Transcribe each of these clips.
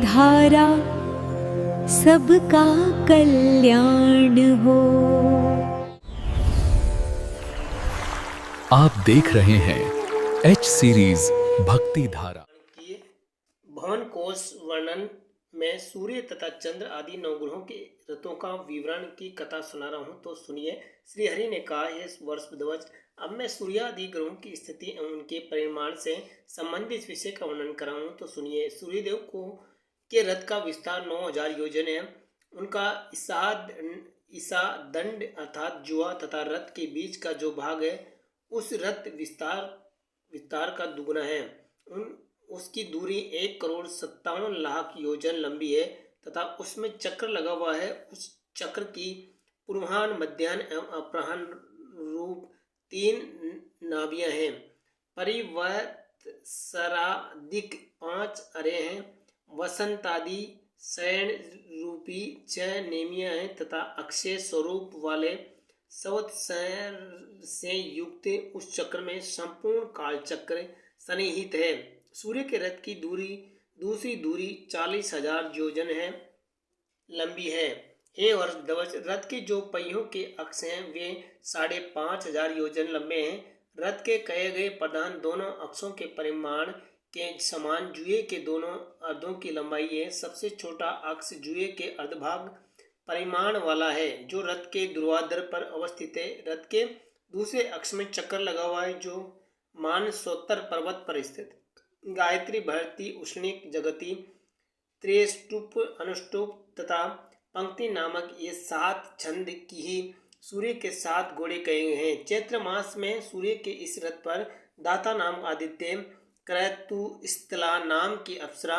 धारा सबका कल्याण हो। आप देख रहे हैं एच सीरीज भक्ति धारा की भवन कोश वर्णन में सूर्य तथा चंद्र आदि नवग्रहों के रथों का विवरण की कथा सुना रहा हूँ, तो सुनिए। श्री हरि ने कहा, हे वर्षध्वज, अब मैं सूर्य आदि ग्रहों की स्थिति एवं उनके परिमाण से संबंधित विषय का वर्णन कर रहा हूँ, तो सुनिए। सूर्यदेव को के रथ का विस्तार 9000 योजन है। उनका ईसा दंड अर्थात जुआ तथा रथ के बीच का जो भाग है उस रथ विस्तार का दुगुना है। उसकी दूरी 1,57,00,000 योजन लंबी है तथा उसमें चक्र लगा हुआ है। उस चक्र की पूर्वाह्न, मध्याह्न एवं अपराह्न रूप 3 नाभियां हैं। परिवर्तसरादिक 5 अरे हैं। वसंतादि शयन रूपी 6 नेमियां हैं तथा अक्षय स्वरूप वाले संवत्सर से युक्त उस चक्र में संपूर्ण काल चक्र सन्निहित है। सूर्य के रथ की दूसरी दूरी 40,000 योजन है लंबी है। हे वर्षध्वज, रथ के जो पहियों के अक्ष हैं वे 5,500 योजन लंबे हैं। रथ के कहे गए प्रधान दोनों अक्षों के परिमाण के समान जुए के दोनों अर्धों की लंबाई है। सबसे छोटा अक्ष जुए के अर्धभाग परिमाण वाला है जो रथ के ध्रुवाधर पर अवस्थित है। रथ के दूसरे अक्ष में चक्र लगा हुआ है जो मानसोत्तर पर्वत पर स्थित गायत्री, भरती, उष्णिक, जगती, त्रिस्तूप, अनुष्टुप तथा पंक्ति नामक ये 7 छंद की ही सूर्य के 7 घोड़े कहे गए हैं। चैत्र मास में सूर्य के इस रथ पर दाता नाम आदित्य, क्रतुस्थला नाम की अप्सरा,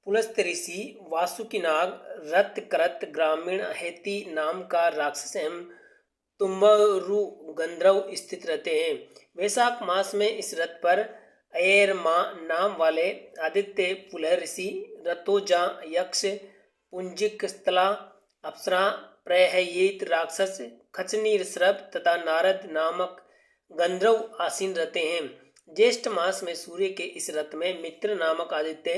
पुलस्त ऋषि, वासुकीनाग, रत्क्रत, ग्रामीण हेती नाम का राक्षस एवं तुम्बरु गंधर्व स्थित रहते हैं। वैशाख मास में इस रथ पर ऐरमा नाम वाले आदित्य, पुलह ऋषि, रतोजा यक्ष, पुंजिकस्थला अप्सरा, प्रहयित राक्षस, खचनी ऋषभ तथा नारद नामक गंधर्व आसीन रहते हैं। ज्येष्ठ मास में सूर्य के इस रथ में मित्र नामक आदित्य,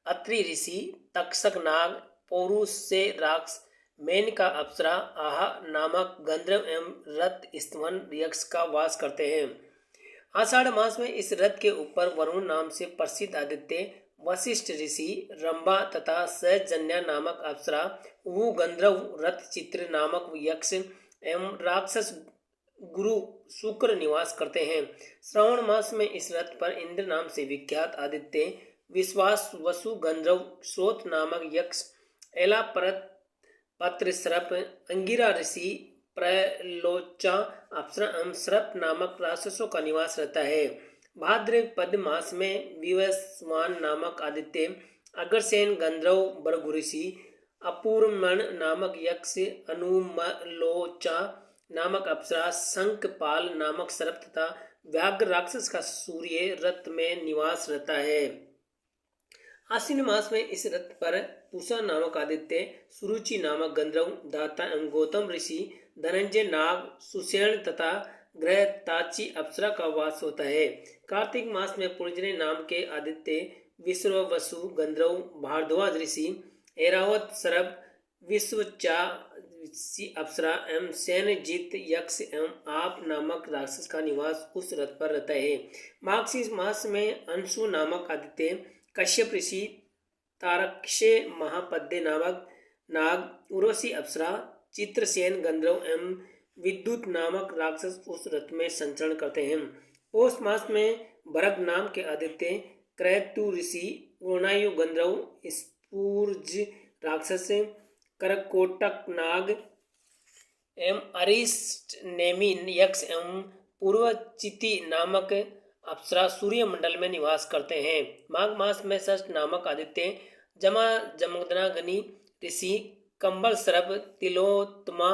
अत्रि ऋषि, तक्षक नाग, पौरुष से राक्ष, मेनका अप्सरा, आहा नामक गंधर्व एवं रथ स्तवन यक्ष का वास करते हैं। आषाढ़ मास में इस रथ के ऊपर वरुण नाम से प्रसिद्ध आदित्य, वशिष्ठ ऋषि, रंभा तथा सहजन्या नामक अप्सरा, वु गंधर्व, रथ चित्र नामक यक्ष एवं राक्षस गुरु शुक्र निवास करते हैं। श्रावण मास में इस रथ पर इंद्र नाम से विख्यात आदित्य, विश्वास, वसु गंधर्व, स्रोत नामक यक्ष, एला पत्र सर्प, अंगिरा ऋषि, प्रलोचा अप्सरा एवं सर्प नामक राक्षसों का निवास रहता है। भाद्रपद मास में विवस्वान नामक आदित्य, अग्रसेन गंधर्व, भृगु ऋषि, अपूर्वमण नामक यक्ष, अनुमलोचा नामक अप्सरा, शंखपाल नामक सर्प तथा व्याघ्र राक्षस का सूर्य रथ में निवास रहता है। आश्विन मास में इस रथ पर पूषा नामक आदित्य, सुरुचि नामक गंधर्व, दाता एवं गौतम ऋषि, धनंजय नाग, सुषेण तथा ग्रहताची अप्सरा का वास होता है। कार्तिक मास में पुंजने नाम के आदित्य, विश्ववसु गंधर्व, भारद्वाज ऋषि, ऐरावत सर्प, विश्वचा अप्सरा एवं सैन्यजित यक्ष एवं आप नामक राक्षस का निवास उस रथ पर रहता है। माघ मास में अंशु नामक आदित्य, कश्यप ऋषि, तारक्षे महापद्य नामक नाग, उर्वशी अप्सरा, चित्रसेन गंधर्व एवं विद्युत नामक राक्षस उस रथ में संचरण करते हैं। पौष मास में भरग नाम के आदित्य, क्रतु ऋषि, उर्णायु गंधर्व, स्फूर्ज राक्षस, करकोटक नाग एवं अरिष्ट नेमि यक्ष एवं पूर्वचिति नामक अप्सरा सूर्य मंडल में निवास करते हैं। माघ मास में षष्ठ नामक आदित्य, जमदग्नि ऋषि, कंबल सर्प, तिलोत्तमा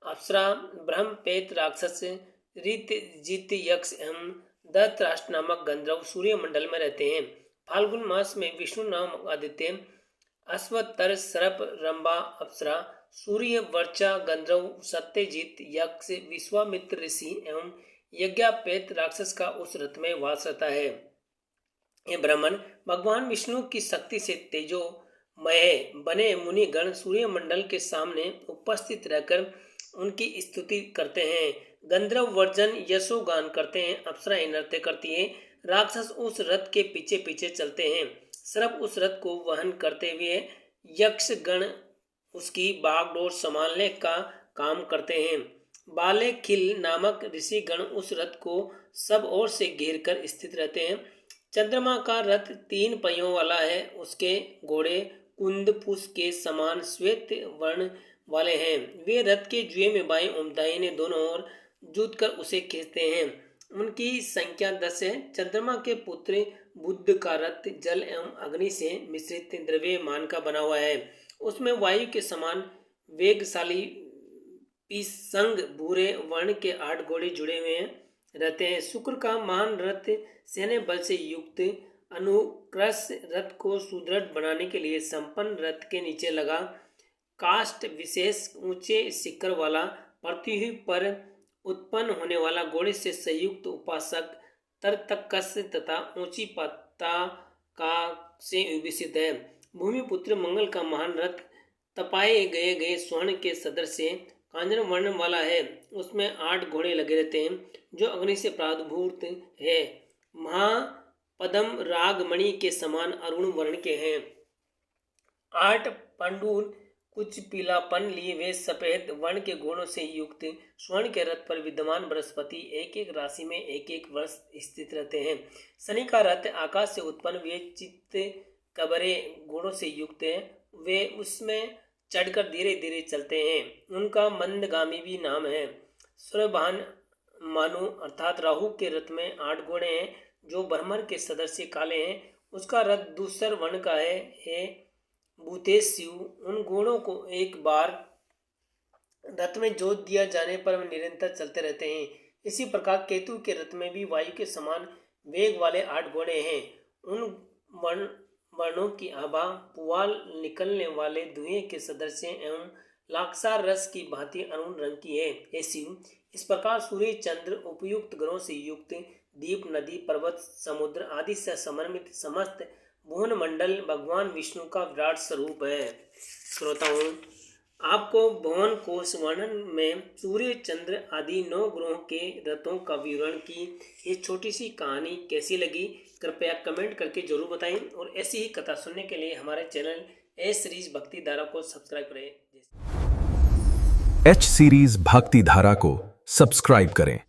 अप्सरा, ब्रह्मपेत राक्षस, ऋतजित यक्ष एवं धृतराष्ट्र नामक गंधर्व सूर्य मंडल में रहते हैं। फाल्गुन मास में विष्णु नामक आदित्य, अश्वत्तर सर्प, रंभा अप्सरा, सूर्य वर्चा गंधर्व, सत्यजित यक्ष, विश्वामित्र ऋषि एवं यज्ञापेत राक्षस का उस रथ में वास रहता है। हे ब्राह्मण, भगवान विष्णु की शक्ति से तेजोमय बने मुनि गण सूर्य मंडल के सामने उपस्थित रहकर उनकी स्तुति करते हैं। गंधर्व वर्जन यशोगान करते हैं, अप्सराएं नृत्य करती हैं, राक्षस उस रथ के पीछे पीछे चलते हैं। सर्प उस रथ को वहन करते हुए यक्ष गण उसकी बागडोर संभालने का काम करते हैं। बाले खिल नामक ऋषि गण उस रथ को सब ओर से घेर कर स्थित रहते हैं। चंद्रमा का रथ 3 पहियों वाला है, उसके घोड़े कुंदपुष के समान श्वेत वर्ण वाले हैं। वे रथ के जुए में बाएं और दाहिने दोनों ओर जूझकर उसे खींचते हैं। उनकी संख्या 10 है। चंद्रमा के पुत्र बुध का रथ जल एवं अग्नि से मिश्रित द्रव्यमान का बना हुआ है। उसमें वायु के समान वेगशाली पीसंग भूरे वर्ण के 8 घोड़े जुड़े हुए रहते हैं। शुक्र का महान रथ सैन्य बल से युक्त अनुक्रस रथ को सुदृढ़ बनाने के लिए संपन्न रथ के नीचे लगा काष्ठ विशेष ऊंचे शिखर वाला पृथ्वी पर उत्पन्न होने वाला घोड़े से संयुक्त उपासक तरतकस तथा ऊंची पताका से विभूषित है। भूमिपुत्र मंगल का महान रथ तपाए गए स्वर्ण के सदृश कांचन वर्ण वाला है। उसमें 8 घोड़े लगे रहते हैं जो अग्नि से प्रादुर्भूत है। महापदम रागमणि के समान अरुण वर्ण के हैं। 8 पंडूल कुछ पीलापन लिए वे सफेद वर्ण के घोड़ों से युक्त स्वर्ण के रथ पर विद्यमान बृहस्पति एक एक राशि में एक एक वर्ष स्थित रहते हैं। शनि का रथ आकाश से उत्पन्न वे चित्त कबरे घोड़ों से युक्त है। वे उसमें चढ़कर धीरे धीरे चलते हैं। उनका मंदगामी भी नाम है। सूर्यभान मानु अर्थात राहु के रथ में 8 घोड़े हैं जो ब्रह्मण के सदस्य काले हैं। उसका रथ दूसर वर्ण का है भूतेशिव। उन घोड़ों को एक बार रथ में जोत दिया जाने पर वे निरंतर चलते रहते हैं। इसी प्रकार केतु के रथ में भी वायु के समान वेग वाले 8 घोड़े हैं। उन वर्णों की आभा पुआल निकलने वाले धुएं के सदृश एवं लाक्षार रस की भांति अरुण रंग की है। हे शिव, इस प्रकार सूर्य चंद्र उपयुक्त ग्रहों से युक्त दीप नदी पर्वत समुद्र आदि से समन्वित समस्त भुवन मंडल भगवान विष्णु का विराट स्वरूप है। श्रोताओं, आपको भुवन कोश वर्णन में सूर्य चंद्र आदि 9 ग्रहों के रथों का विवरण की ये छोटी सी कहानी कैसी लगी, कृपया कमेंट करके जरूर बताएं और ऐसी ही कथा सुनने के लिए हमारे चैनल एच सीरीज भक्ति धारा को सब्सक्राइब करें। एच सीरीज भक्ति धारा को सब्सक्राइब करें।